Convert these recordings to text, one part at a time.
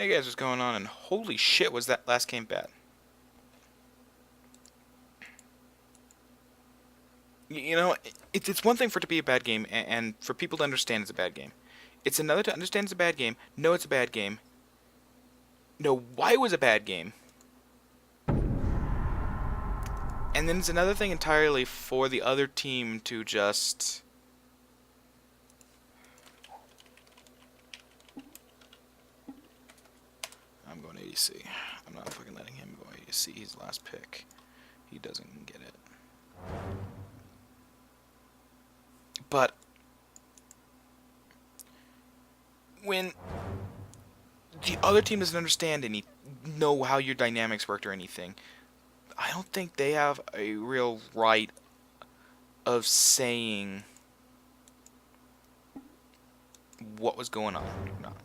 Hey guys, what's going on? And holy shit, was that last game bad? You know, it's one thing for it to be a bad game, and for people to understand it's a bad game. It's another to understand it's a bad game, know it's a bad game, know why it was a bad game, and then it's another thing entirely for the other team to just... I'm going ADC. I'm not fucking letting him go ADC. He's the last pick. He doesn't get it. But when the other team doesn't understand know how your dynamics worked or anything, I don't think they have a real right of saying what was going on or not.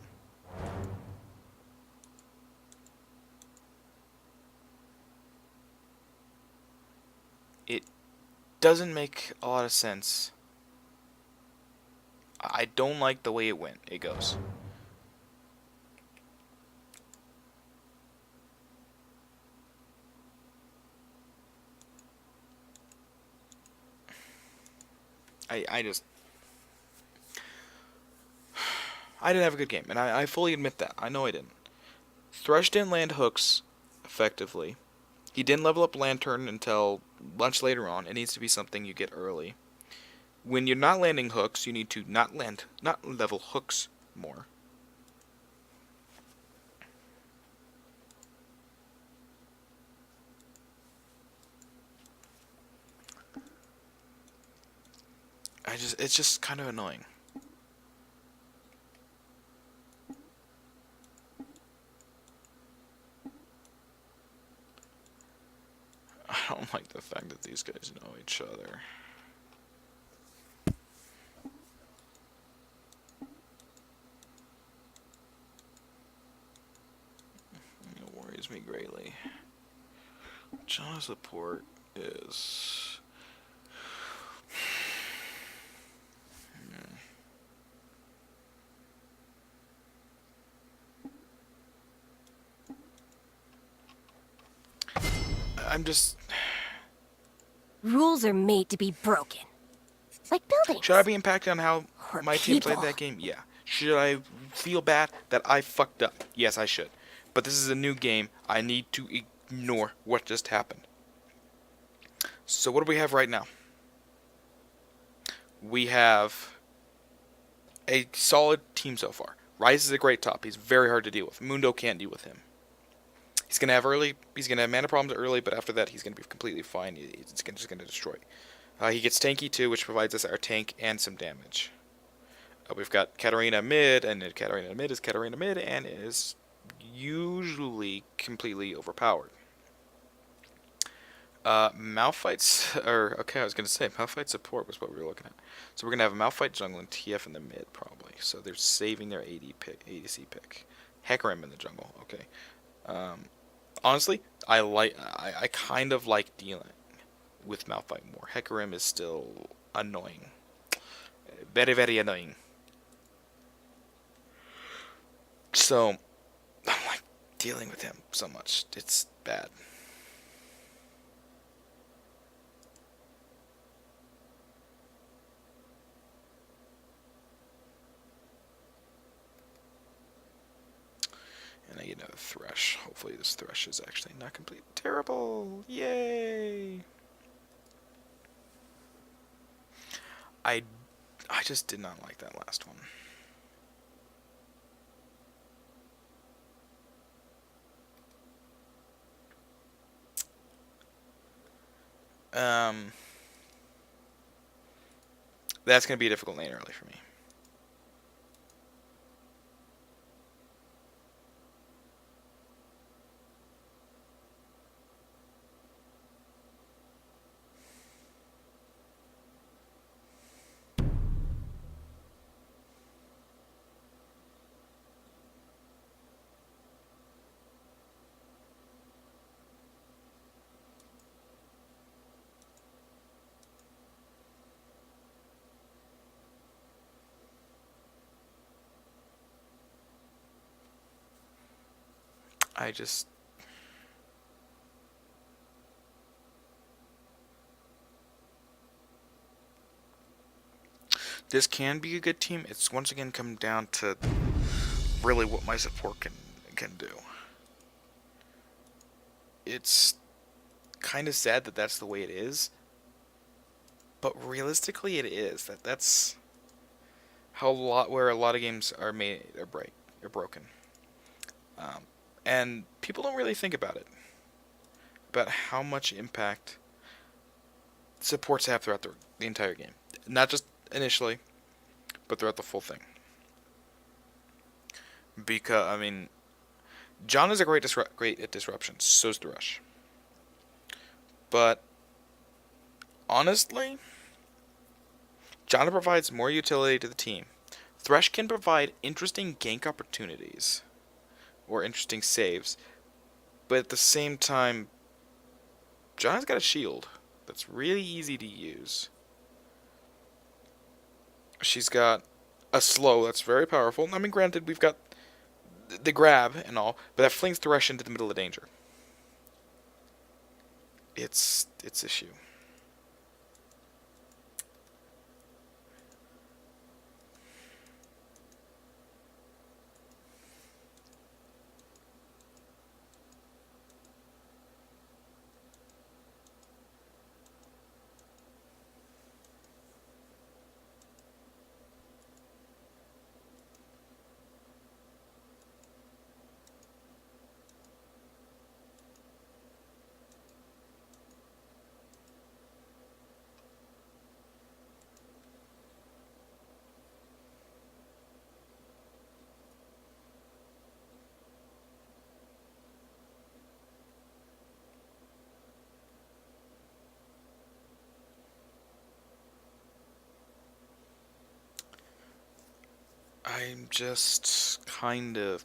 It doesn't make a lot of sense. I don't like the way it goes. I just... I didn't have a good game, and I fully admit that. I know I didn't. Thresh didn't land hooks effectively. He didn't level up Lantern until much later on. It needs to be something you get early. When you're not landing hooks, you need to not level hooks more. It's just kind of annoying. I don't like the fact that these guys know each other. It worries me greatly. John's support is... I'm just... Rules are made to be broken. Like buildings. Should I be impacted on how Or my team people. played that game? Yeah. Should I feel bad that I fucked up? Yes, I should. But this is a new game. I need to ignore what just happened. So what do we have right now? We have a solid team so far. Ryze is a great top. He's very hard to deal with. Mundo can't deal with him. He's gonna have mana problems early, but after that he's gonna be completely fine. He's just gonna destroy. He gets tanky too, which provides us our tank and some damage. We've got Katarina mid, and Katarina mid, and is usually completely overpowered. Malphite's, or okay, I was gonna say Malphite support was what we were looking at. So we're gonna have a Malphite jungle and TF in the mid probably. So they're saving their ADC pick. Hecarim in the jungle. Okay. Honestly, I kind of like dealing with Malphite more. Hecarim is still annoying. Very, very annoying. So, I don't like dealing with him so much. It's bad. And I get another Thresh. Hopefully this Thresh is actually not completely terrible. Yay! I just did not like that last one. That's going to be a difficult lane early for me. I just... This can be a good team. It's once again come down to really what my support can do. It's kind of sad that that's the way it is, but realistically it is. That's how where a lot of games are made are broken. Um, and people don't really think about it, about how much impact supports have throughout the entire game. Not just initially, but throughout the full thing. Because, I mean, John is a great at disruption, so's the Rush. But, honestly, John provides more utility to the team. Thresh can provide interesting gank opportunities, or interesting saves, but at the same time, John's got a shield that's really easy to use. She's got a slow that's very powerful. I mean, granted, we've got the grab and all, but that flings Thresh into the middle of danger. It's issue. I'm just kind of...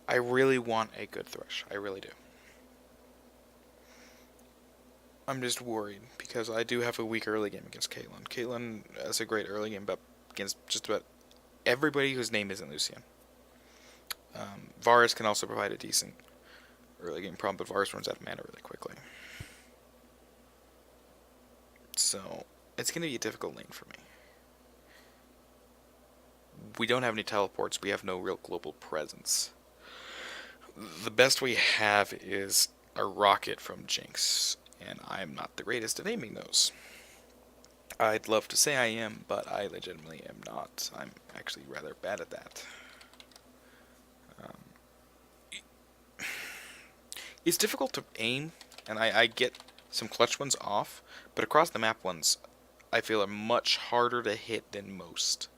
I really want a good Thresh. I really do. I'm just worried because I do have a weak early game against Caitlyn. Caitlyn has a great early game but against just about everybody whose name isn't Lucian. Varus can also provide a decent early game problem, but Varus runs out of mana really quickly. So, it's going to be a difficult lane for me. We don't have any teleports. We have no real global presence. The best we have is a rocket from Jinx, and I'm not the greatest at aiming those. I'd love to say I am, but I legitimately am not. I'm actually rather bad at that. It's difficult to aim, and I get some clutch ones off, but across the map ones I feel are much harder to hit than most.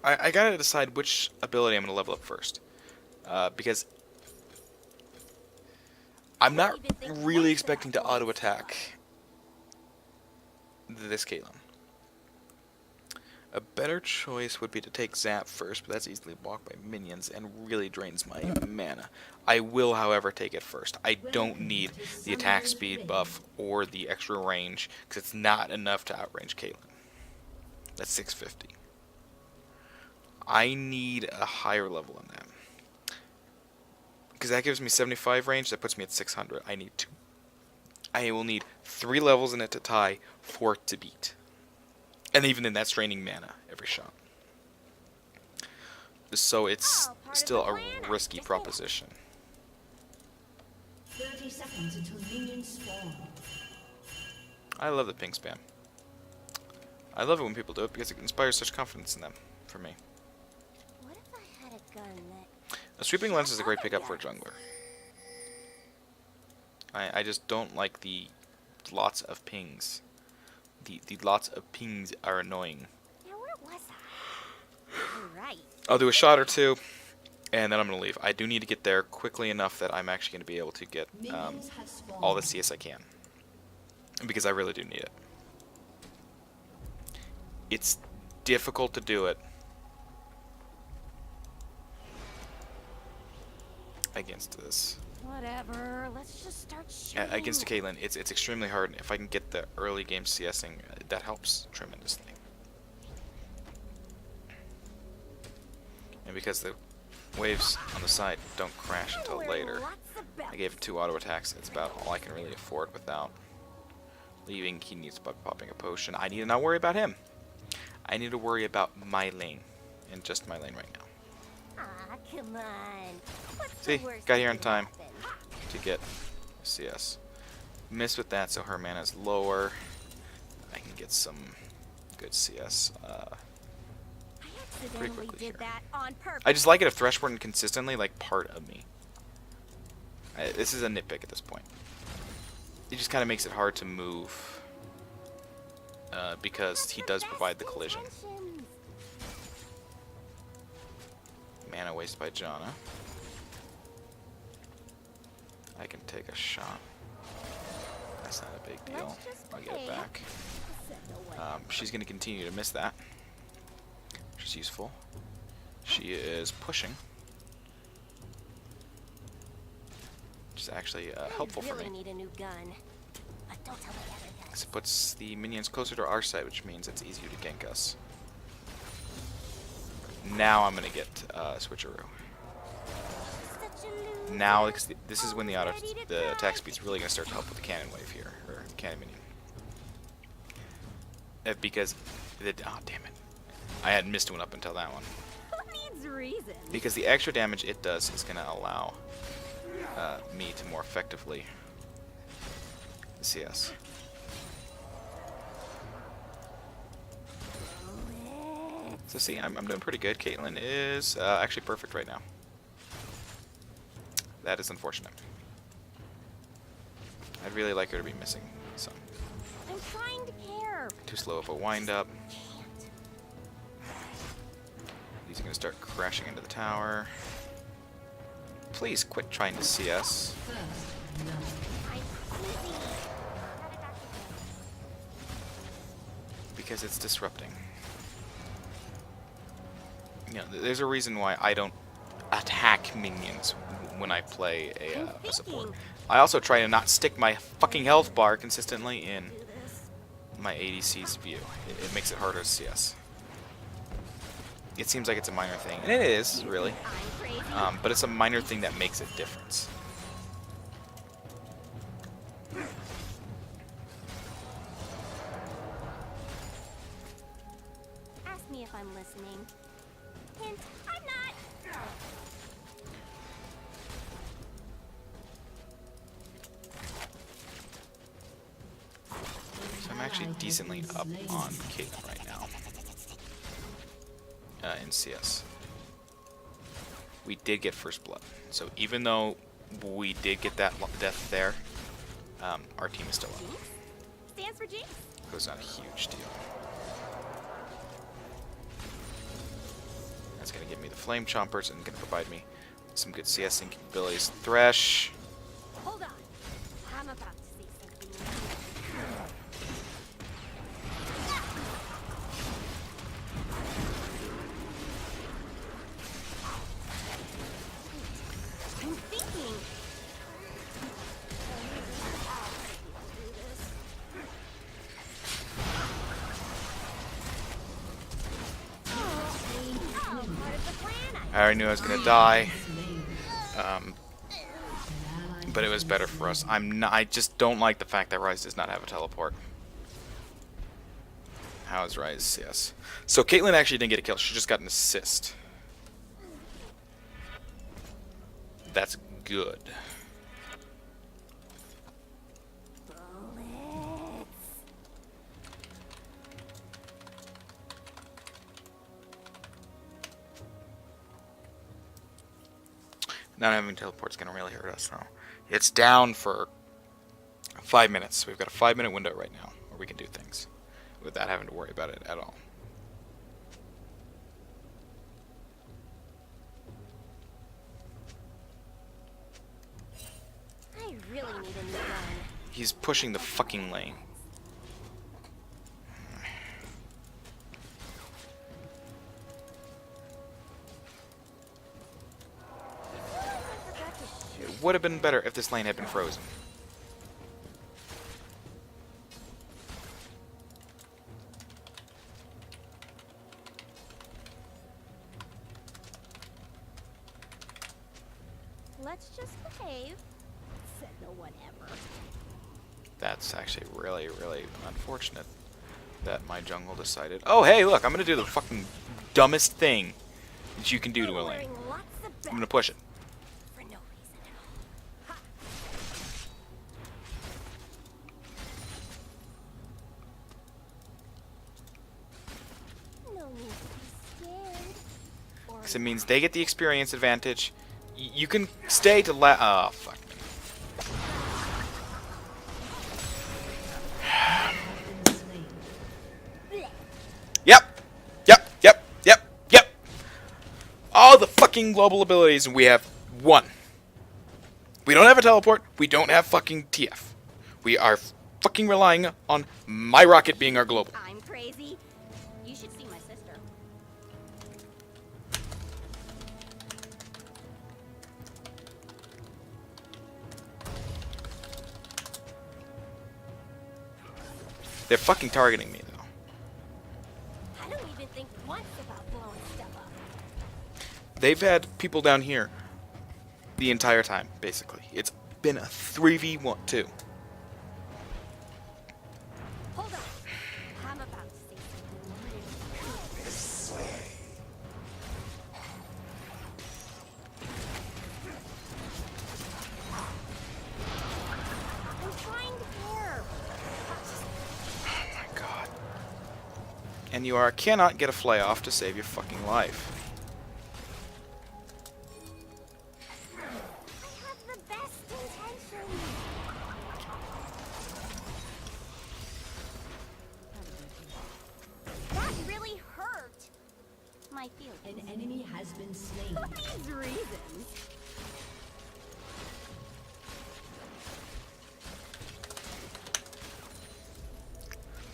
I gotta decide which ability I'm gonna level up first, because I'm not really expecting to auto attack this Caitlyn. A better choice would be to take Zap first, but that's easily blocked by minions and really drains my mana. I will, however, take it first. I don't need the attack speed buff or the extra range, because it's not enough to outrange Caitlyn. That's 650. I need a higher level than that. Because that gives me 75 range, that puts me at 600. I will need 3 levels in it to tie, 4 to beat. And even then, that's draining mana every shot. So it's still a risky proposition. 30 seconds until minions spawn. I love the ping spam. I love it when people do it because it inspires such confidence in them, for me. What if I had a gun that... A sweeping lens is a great pickup for a jungler. I just don't like the lots of pings. The lots of pings are annoying. Now where was I? Right. I'll do a shot or two, and then I'm going to leave. I do need to get there quickly enough that I'm actually going to be able to get all the CS I can. Because I really do need it. It's difficult to do it against this. Whatever. Let's just start shooting. Against a Caitlyn, it's extremely hard. If I can get the early game CSing, that helps tremendously. And because the waves on the side don't crash until later, I gave it 2 auto attacks. It's about all I can really afford without leaving. He needs to popping a potion. I need to not worry about him. I need to worry about my lane, and just my lane right now. Ah, come on. What's See, the worst got that here in could time happen? to get CS. Missed with that, so her mana's lower. I can get some good CS. I accidentally quickly did here. that on purpose. I just like it if Thresh weren't consistently like part of me. This is a nitpick at this point. It just kind of makes it hard to move because he does provide the collision. Intentions. Mana waste by Janna. I can take a shot. That's not a big deal. Let's just I'll get it play. back. Said no way. She's going to continue to miss that, which is useful. She is pushing, which is actually helpful I for really me. need a new gun. But don't tell me everything. Because it puts the minions closer to our side, which means it's easier to gank us. Now I'm going to get switcheroo. Such a loser. Now, because this is when the Ready to the attack die. speed's really going to start to help with the cannon wave here, or the cannon minion. Because, oh damn it, I had missed one up until that one. Who needs reason? Because the extra damage it does is going to allow me to more effectively CS. So see, I'm doing pretty good. Caitlyn is actually perfect right now. That is unfortunate. I'd really like her to be missing some. I'm trying to care. Too slow of a wind up. He's going to start crashing into the tower. Please quit trying to CS. First love. I'm busy. Because it's disrupting. You know, there's a reason why I don't attack minions when I play a support. I also try to not stick my fucking health bar consistently in Do this. my ADC's view. It makes it harder to CS. It seems like it's a minor thing, and it is, really. I'm crazy. But it's a minor thing that makes a difference. Ask me if I'm listening. Hint, I'm not. So I'm actually decently up on Caitlyn right now. In CS. We did get first blood. So even though we did get that death there, our team is still up. Jinx? Stands for Jinx? It was not a huge deal. That's going to give me the Flame Chompers and going to provide me some good CSing capabilities. Thresh. Hold on. I'm about to see something. I'm thinking. I already knew I was going to die. But it was better for us. I just don't like the fact that Ryze does not have a teleport. How is Ryze? Yes. So Caitlyn actually didn't get a kill. She just got an assist. That's good. Bullets. Not having teleport's gonna really hurt us now. It's down for 5 minutes. We've got a 5-minute window right now where we can do things without having to worry about it at all. I really need a new gun. He's pushing the fucking lane. would have been better if this lane had been frozen. Let's just behave. Said no one ever. That's actually really, really unfortunate that my jungle decided, oh, hey, look, I'm going to do the fucking dumbest thing that you can do to a lane. Wearing lots of I'm going to push it. for no reason at all. No need to be scared. Or Because it means they get the experience advantage. You can stay to oh, fuck me. bleh. Yep. Yep. Yep. Yep. Yep. All the fucking global abilities, and we have one. We don't have a teleport. We don't have fucking TF. We are fucking relying on my rocket being our global. I'm crazy. You should see my sister. They're fucking targeting me, though. I don't even think once about blowing stuff up. They've had people down here the entire time, basically. It's been a 3v1, 2. Hold on. I'm about to say something really I'm trying to care. Oh my god. And you cannot get a fly off to save your fucking life. I have the best intentions. That really hurt. My feelings. An enemy has been slain. For these reasons.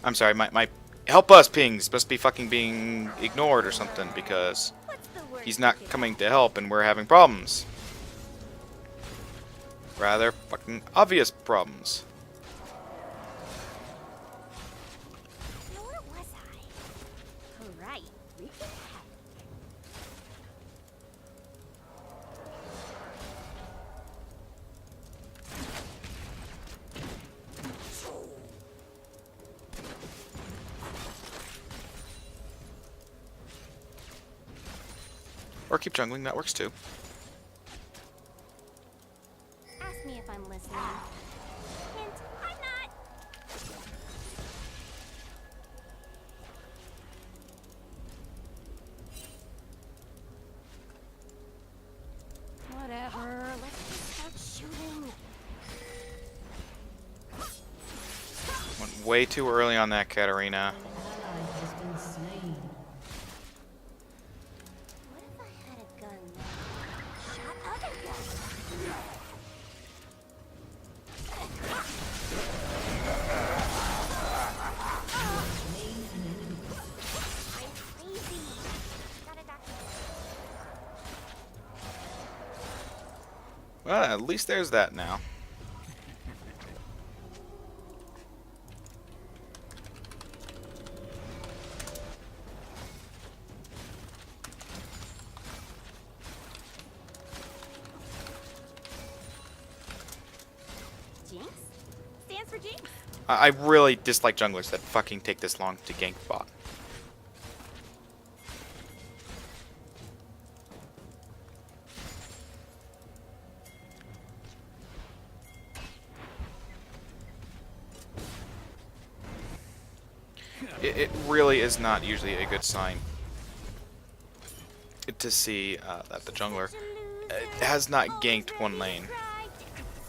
I'm sorry, my help us pings must be fucking being ignored or something because What's the word he's you not could- coming to help and we're having problems. Rather fucking obvious problems. Now, where was I? All right. Recap. Or keep jungling, that works too. Ask me if I'm listening. Hint, I'm not. Whatever. Let's just start shooting. Went way too early on that, Katarina. An ally has been slain. What if I had a gun that shot other guns? Slain an enemy. I'm crazy. Got a doctor. Well, at least there's that now. Jinx? Stands for Jinx. I really dislike junglers that fucking take this long to gank bot. It really is not usually a good sign to see that the jungler has not ganked one lane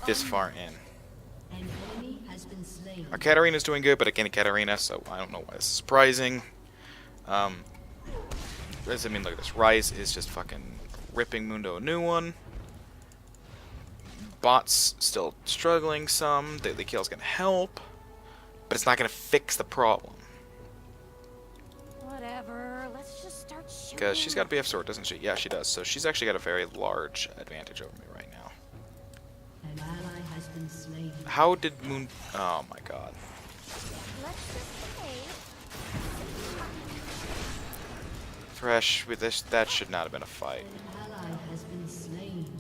this far in. An enemy has been slain. Our Katarina's doing good, but again, Katarina, so I don't know why this is surprising. I mean, look at this. Rise is just fucking ripping Mundo a new one. Bot's still struggling some. The kill's gonna help, but it's not gonna fix the problem. Whatever. Let's just start shooting. Because she's got a BF sword, doesn't she? Yeah, she does. So she's actually got a very large advantage over me right now. An ally has been slain. How did Moon... Oh my god. Let's just say Thresh, with this, that should not have been a fight. An ally has been slain.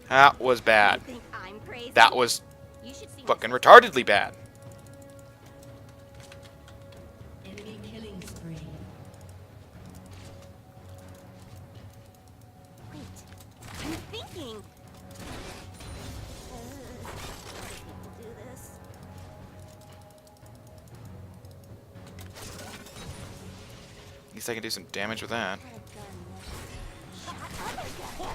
That was bad. you think I'm crazy. That was You should see fucking myself. retardedly bad. Enemy killing spree. Wait, I'm thinking. I hate to do this. At least I can do some damage with that. Got a gun that shot other guns.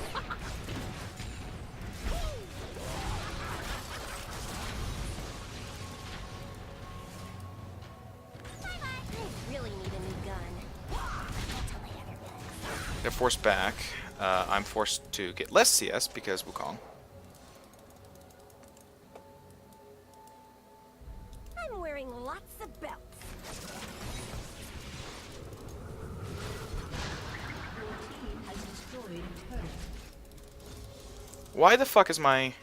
I really need a new gun. To my other guns. They're forced back. I'm forced to get less CS because Wukong. I'm wearing lots of belts. Your team has destroyed a turret. Why the fuck is my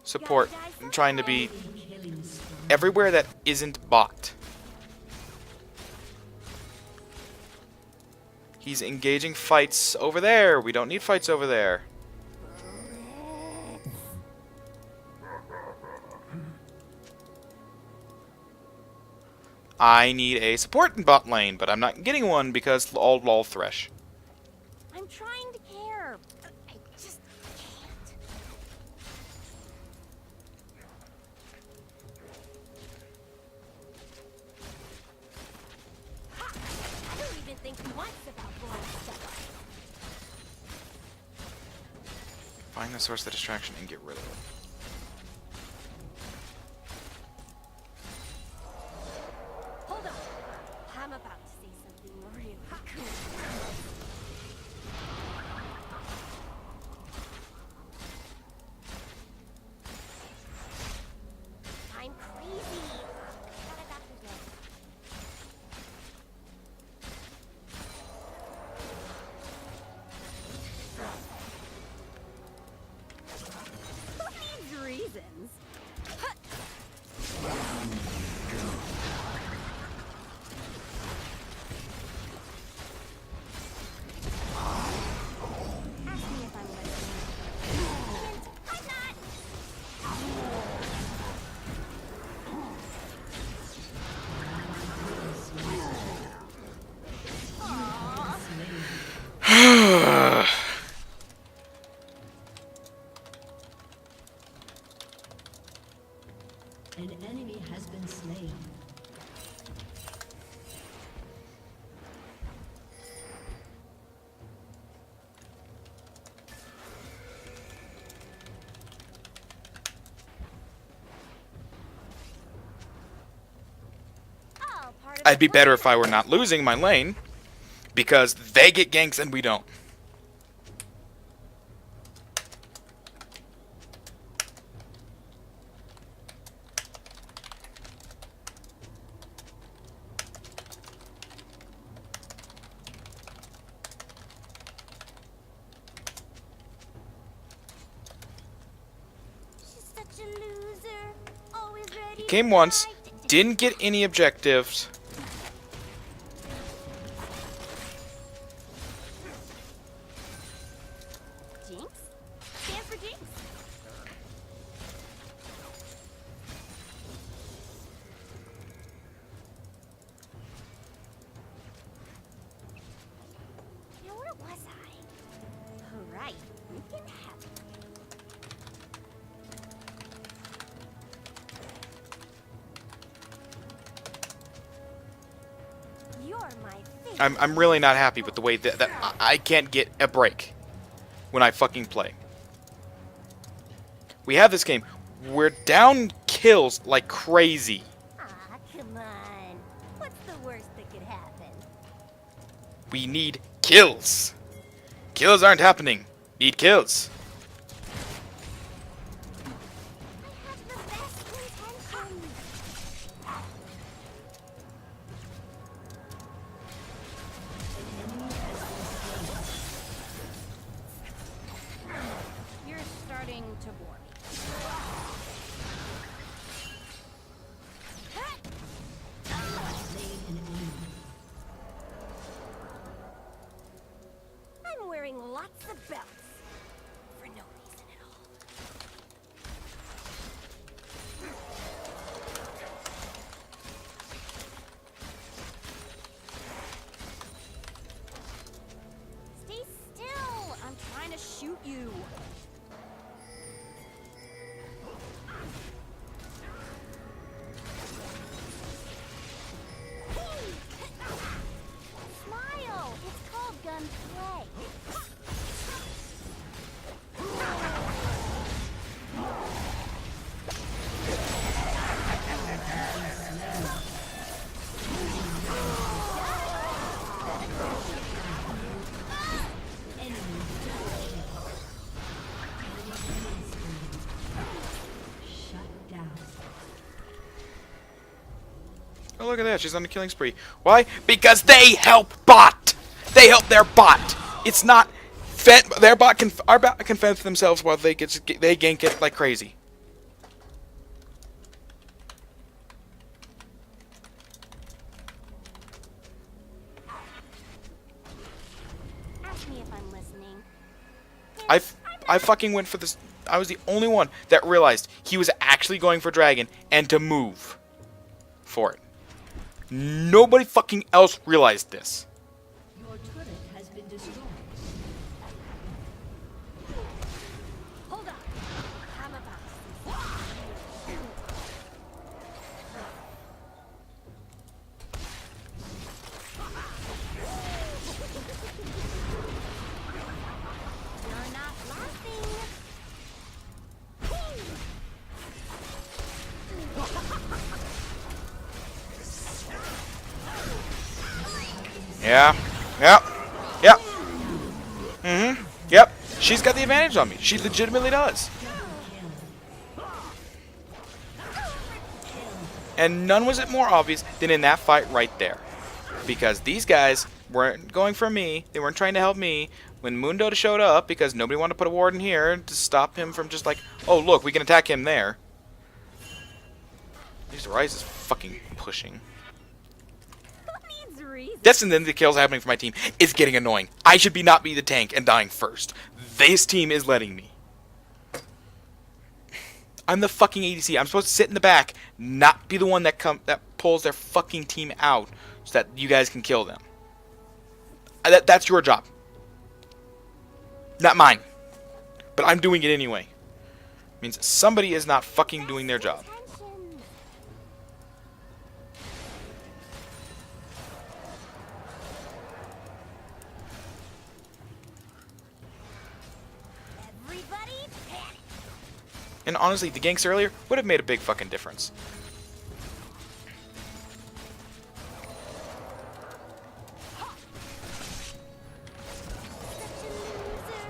support trying to be Enemy killing spree. everywhere that isn't bot? He's engaging fights over there. We don't need fights over there. I need a support in bot lane, but I'm not getting one because all lol Thresh. I'm trying to care. I just can't. Ha! I don't even think once about blowing stuff Find the source of the distraction and get rid of it. up. Hold on. I'm about to say something really cool. I'm crazy. Got a doctor's note. Who needs reasons? Ask me if I'm listening. Hint, I'm not. An enemy has been slain. All part of I'd the be better plan. if I were not losing my lane, because they get ganks and we don't. She's such a loser. Always ready. to Came once, die. didn't get any objectives. Jinx? Stand for Jinx? Now where was I? All right, you can have it. You're my favorite. I'm really not happy with the way that I can't get a break when I fucking play. We have this game. We're down kills like crazy. Ah, come on. What's the worst that could happen? We need kills. Kills aren't happening. Need kills. I have the best intentions. An enemy has been slain. wearing lots of belts. For no reason at all. Stay still! I'm trying to shoot you. Smile! It's called gunplay. Shut down. Oh, look at that. She's on a killing spree. Why? Because they help bot. They help their bot. It's not their bot can our bot can fend for themselves while they gank it like crazy. Ask me if I'm listening. I fucking went for this. I was the only one that realized he was actually going for dragon and to move for it. Nobody fucking else realized this. Your turret has been destroyed. Hold on. I'm about You're not laughing. Yeah. Yep. Yep. Yep. She's got the advantage on me. She legitimately does. And none was it more obvious than in that fight right there. Because these guys weren't going for me. They weren't trying to help me. When Mundo showed up, because nobody wanted to put a ward in here to stop him from just like, oh look, we can attack him there. At least Ryze is fucking pushing. Who needs reason? That's and then the kills happening for my team is getting annoying. I should not be the tank and dying first. This team is letting me. I'm the fucking ADC. I'm supposed to sit in the back, not be the one that pulls their fucking team out so that you guys can kill them. That's your job. Not mine. But I'm doing it anyway. Means somebody is not fucking doing their job. Attention. Everybody panic. And honestly, the ganks earlier would have made a big fucking difference. Such a loser.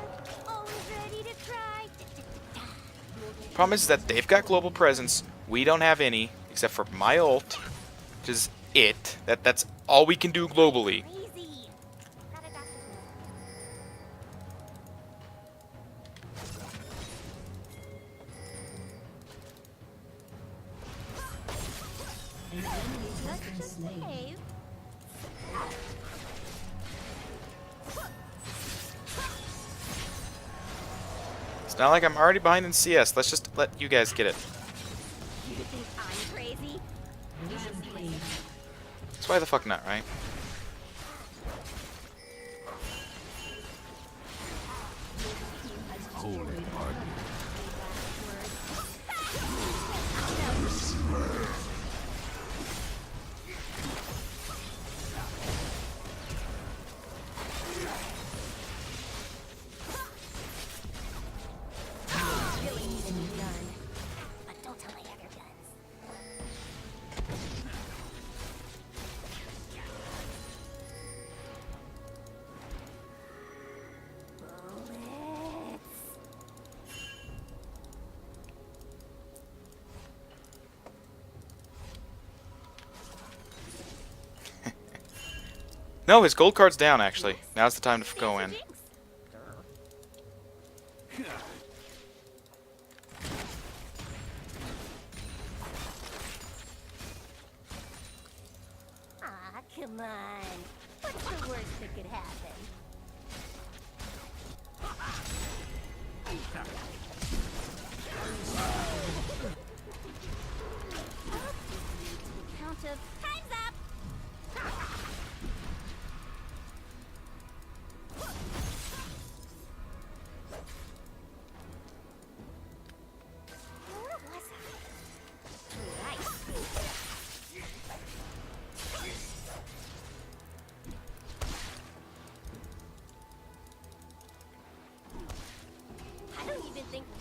Always ready to cry. Problem is that they've got global presence. We don't have any, except for my ult, which is it. That's all we can do globally. Crazy. Got a doctor's note. An enemy has been slain. Save. It's not like I'm already behind in CS. Let's just let you guys get it. You think I'm crazy? Rampage. So why the fuck not, right? Holy pardon. Really need a new gun. But don't tell I have your guns. Bullets. No, his gold card's down, actually. Now's the time to go in. Jinx. Aw, come on. What's the worst that could happen?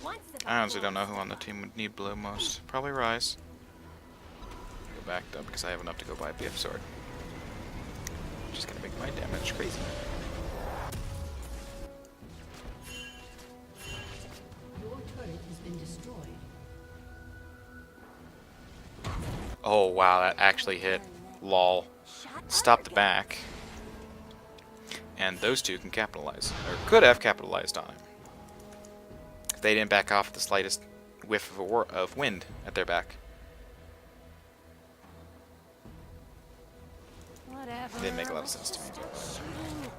once if I honestly don't know who on the team would need blue most. Probably Rise. Go back though because I have enough to go buy a BF sword. Just gonna make my damage crazy. Your turret has been destroyed. Oh wow, that actually hit. Lol. Stop the back. And those two can capitalize. Or could have capitalized on it. If they didn't back off the slightest whiff of wind at their back. Whatever. Didn't make a lot of sense to me. Shooting.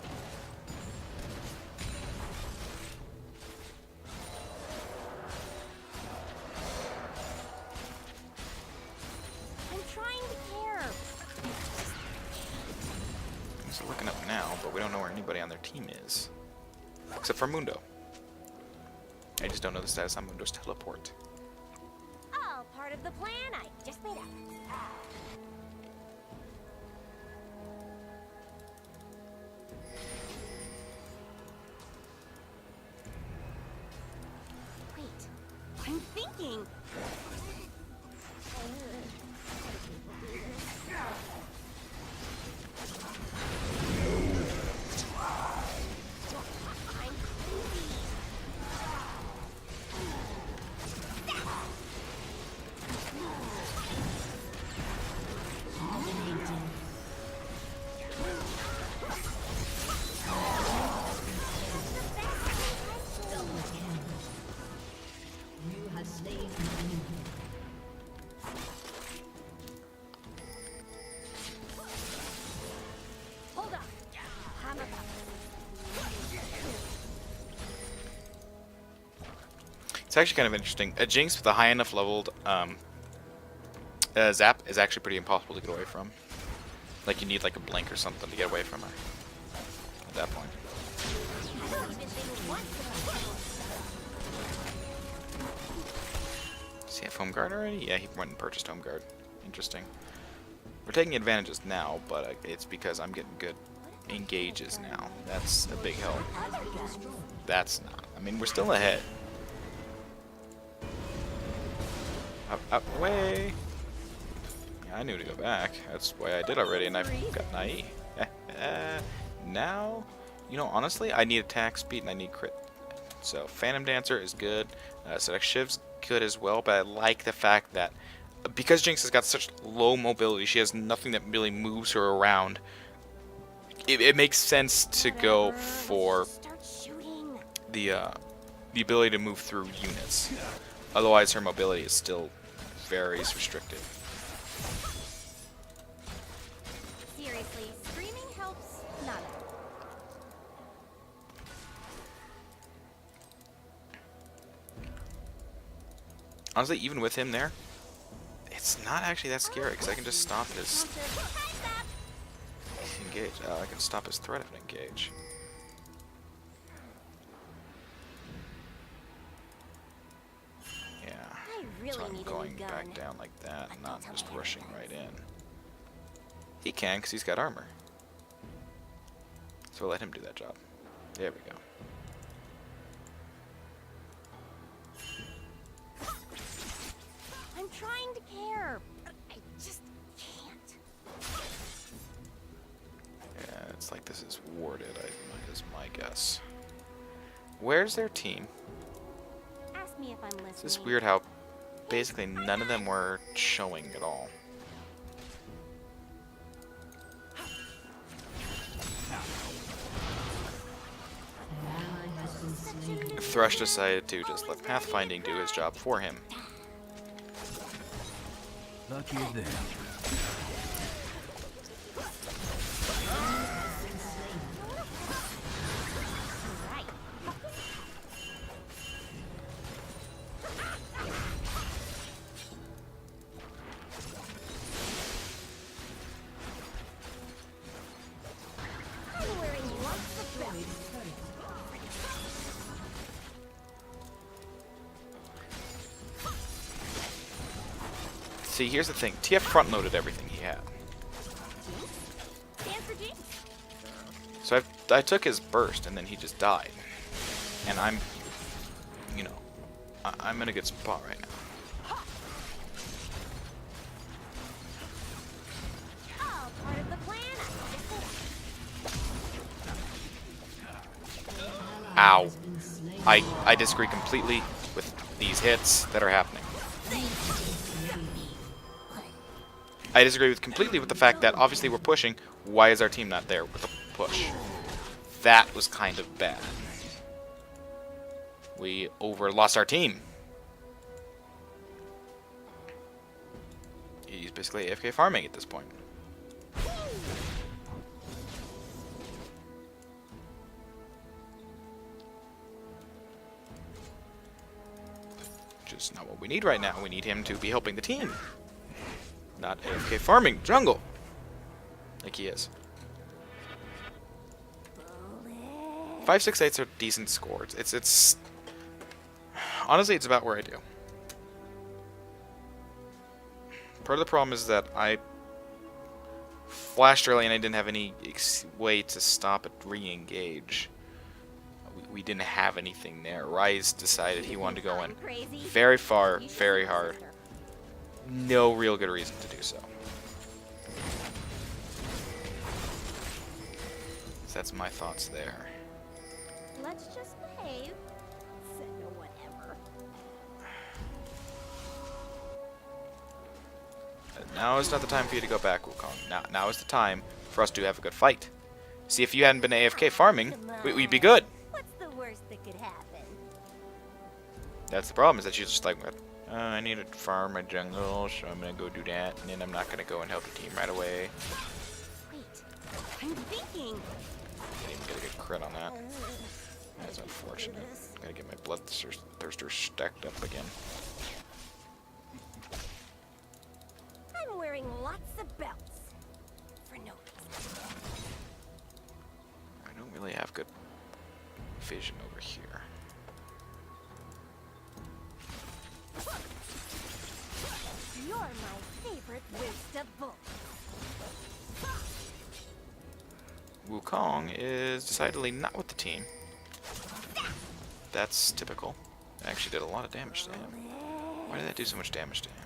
I'm trying to care. He's looking up now, but we don't know where anybody on their team is. Except for Mundo. I just don't know the status on Mundo's teleport. All part of the plan I just made up. Wait, I'm thinking. I'm crazy. You have slain an enemy. Hold on. I'm about It's actually kind of interesting. A Jinx with a high enough leveled Zap is actually pretty impossible to get away from. Like you need like a blink or something to get away from her. At that point. I don't even think once Does he have Home Guard already? Yeah, he went and purchased Home Guard. Interesting. We're taking advantages now, but it's because I'm getting good engages now. That's a big help. That's not. I mean, we're still ahead. Up, away. Yeah, I knew to go back. That's why I did already, and I got naive. Now, you know, honestly, I need attack speed and I need crit. So, Phantom Dancer is good. Seduct Shiv's good as well, but I like the fact that because Jinx has got such low mobility, she has nothing that really moves her around. It makes sense to go for start shooting. the ability to move through units. Otherwise, her mobility is still very restricted. Seriously, screaming helps none. Honestly, even with him there, it's not actually that scary because I can just stop his engage. I can stop his threat of an engage. Yeah. I really So I'm need a going new gun. back down like that, But not don't just tell me rushing I right in. He can because he's got armor. So we'll let him do that job. There we go. I'm trying to care, but I just can't. Yeah, it's like this is warded, is my guess. Where's their team? Ask me if I'm listening. It's just weird how basically none of them were showing at all. An ally has been slain. Thrush decided to just let Pathfinding do his job for him. Lucky them. Right. I'm wearing lots of belts. See, here's the thing. TF front-loaded everything he had. Stand for Jinx. So I took his burst, and then he just died. And I'm, you know, I'm in a good spot right now. All part of the plan. Ow. I disagree completely with these hits that are happening. I disagree completely with the fact that obviously we're pushing. Why is our team not there with the push? That was kind of bad. We lost our team. He's basically AFK farming at this point. Just not what we need right now. We need him to be helping the team. Not AFK farming jungle. Like he is. 5, 6, 8s are decent scores. It's honestly it's about where I do. Part of the problem is that I flashed early and I didn't have any way to stop it re-engage. We didn't have anything there. Rise decided he wanted to go in very far, very hard. No real good reason to do so. So that's my thoughts there. Let's just behave. Said no whatever. Now is not the time for you to go back, Wukong. Now is the time for us to have a good fight. See, if you hadn't been AFK farming, we'd be good. What's the worst that could happen? That's the problem, is that she's just like, I need to farm my jungle, so I'm gonna go do that, and then I'm not gonna go and help the team right away. Wait, I'm thinking. Didn't even get a good crit on that. That's unfortunate. Gotta get my bloodthirster stacked up again. I'm wearing lots of belts. For no reason. I don't really have good vision over here. You're my favorite waste of bullets. Wukong is decidedly not with the team. That's typical. I actually did a lot of damage to him. Why did that do so much damage to him?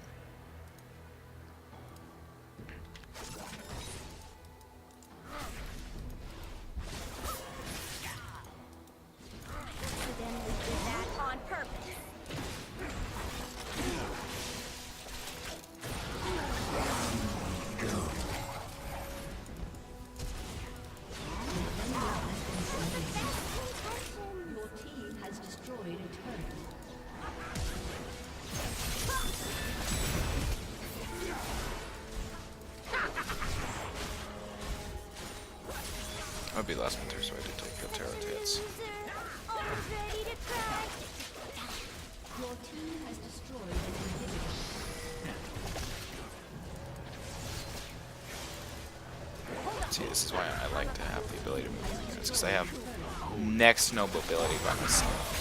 Accidentally did that on purpose. Your team has destroyed a turret. I would be last one through, so I did take good turret hits. All ready to cry. Your team has destroyed an inhibitor. See, this is why I like to have the ability to move units, because I have next to no mobility by myself.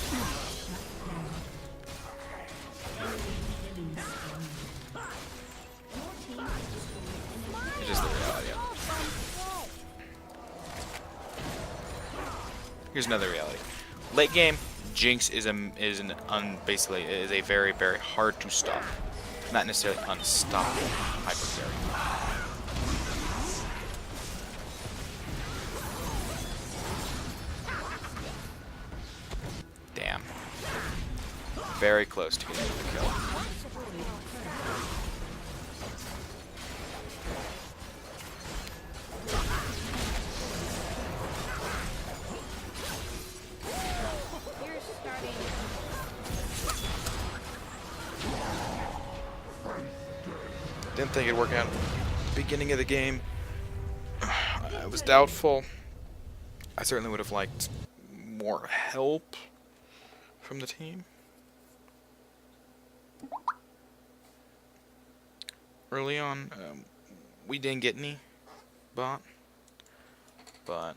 It's just the reality of it. Here's another reality. Late game, Jinx is basically a very, very hard to stop. Not necessarily unstoppable type of carry. Damn. Very close to getting the kill. You're starting. Didn't think it'd work out. Beginning of the game, I was doubtful. I certainly would have liked more help from the team. Early on, we didn't get any bot, but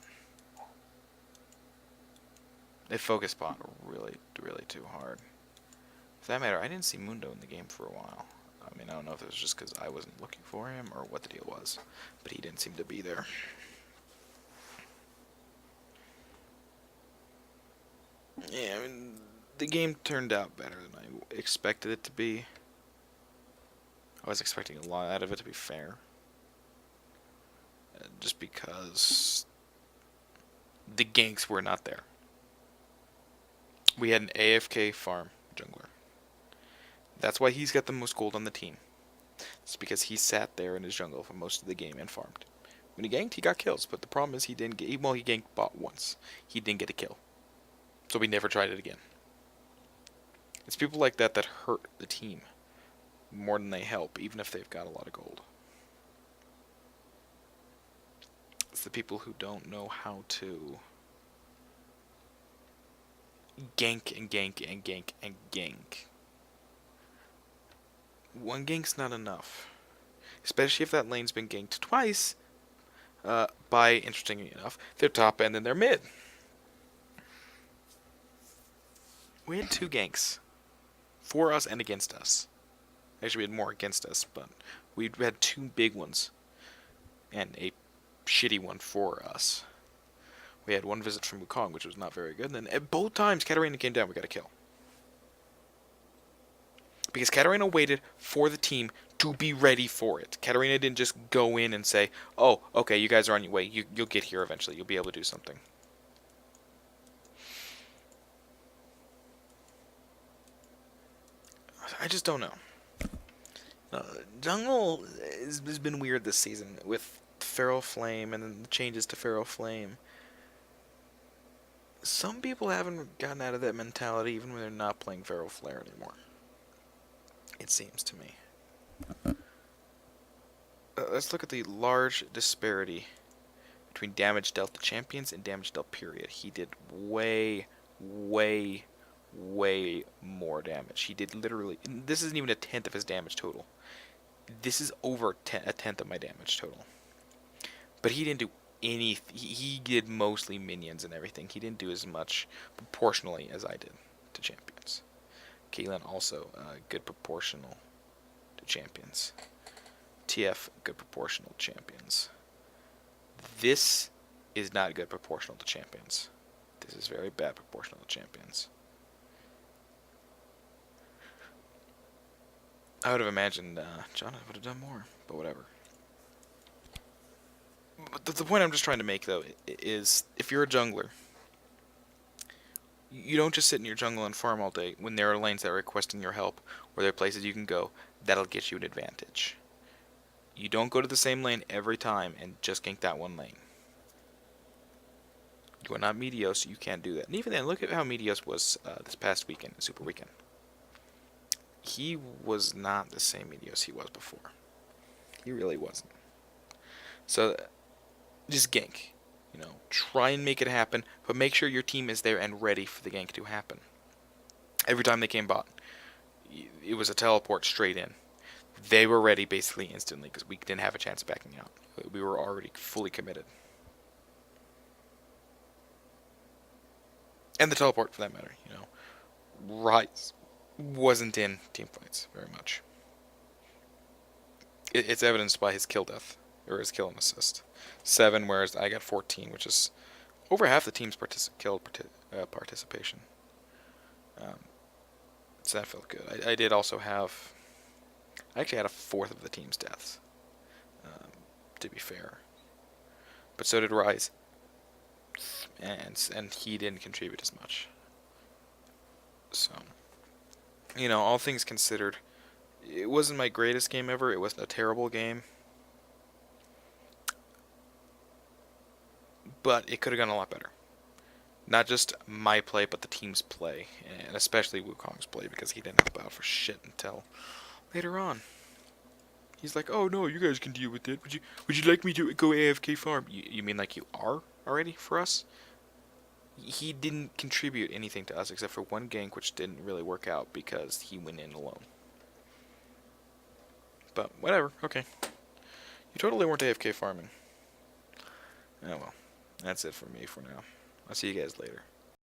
they focused bot really, really too hard. For that matter, I didn't see Mundo in the game for a while. I mean, I don't know if it was just because I wasn't looking for him or what the deal was, but he didn't seem to be there. Yeah, I mean, The game turned out better than I expected it to be. I was expecting a lot out of it, to be fair. Just because the ganks were not there. We had an AFK farm jungler. That's why he's got the most gold on the team. It's because he sat there in his jungle for most of the game and farmed. When he ganked, he got kills, but the problem is he didn't get. Well, he ganked bot once. He didn't get a kill, so we never tried it again. It's people like that that hurt the team more than they help, even if they've got a lot of gold. It's the people who don't know how to gank and gank and gank and gank. One gank's not enough, especially if that lane's been ganked twice by, interestingly enough, their top end and their mid. We had 2 ganks. For us and against us. Actually, we had more against us, but we had 2 big ones. And a shitty one for us. We had 1 visit from Wukong, which was not very good. And then at both times Katarina came down, we got a kill. Because Katarina waited for the team to be ready for it. Katarina didn't just go in and say, oh, okay, you guys are on your way. You'll get here eventually. You'll be able to do something. I just don't know. Jungle has been weird this season with Feral Flame and then the changes to Feral Flame. Some people haven't gotten out of that mentality even when they're not playing Feral Flare anymore. It seems to me. Let's look at the large disparity between damage dealt to champions and damage dealt period. He did way more damage. He did literally... This isn't even a tenth of his damage total. This is over a tenth of my damage total. But he didn't do anything. He did mostly minions and everything. He didn't do as much proportionally as I did to champions. Caitlyn also good proportional to champions. TF, good proportional champions. This is not good proportional to champions. This is very bad proportional to champions. I would have imagined John would have done more, but whatever. But the point I'm just trying to make, though, is if you're a jungler, you don't just sit in your jungle and farm all day when there are lanes that are requesting your help, or there are places you can go that'll get you an advantage. You don't go to the same lane every time and just gank that one lane. You are not Meteos, so you can't do that. And even then, look at how Meteos was this past weekend, Super Weekend. He was not the same Meteos he was before. He really wasn't. So, just gank. You know, try and make it happen, but make sure your team is there and ready for the gank to happen. Every time they came bot, it was a teleport straight in. They were ready basically instantly because we didn't have a chance of backing out. We were already fully committed. And the teleport, for that matter, you know. Rise wasn't in team fights very much. It's evidenced by his kill death, or his kill and assist. 7, whereas I got 14, which is over half the team's participation. So that felt good. I did also have... I actually had a fourth of the team's deaths, to be fair. But so did Rise. And he didn't contribute as much. So, you know, all things considered, it wasn't my greatest game ever. It wasn't a terrible game. But it could have gone a lot better. Not just my play, but the team's play. And especially Wukong's play, because he didn't help out for shit until later on. He's like, oh no, you guys can deal with it. Would you like me to go AFK farm? You mean like you are already for us? He didn't contribute anything to us except for one gank, which didn't really work out because he went in alone. But whatever, okay. You totally weren't AFK farming. Oh well, that's it for me for now. I'll see you guys later.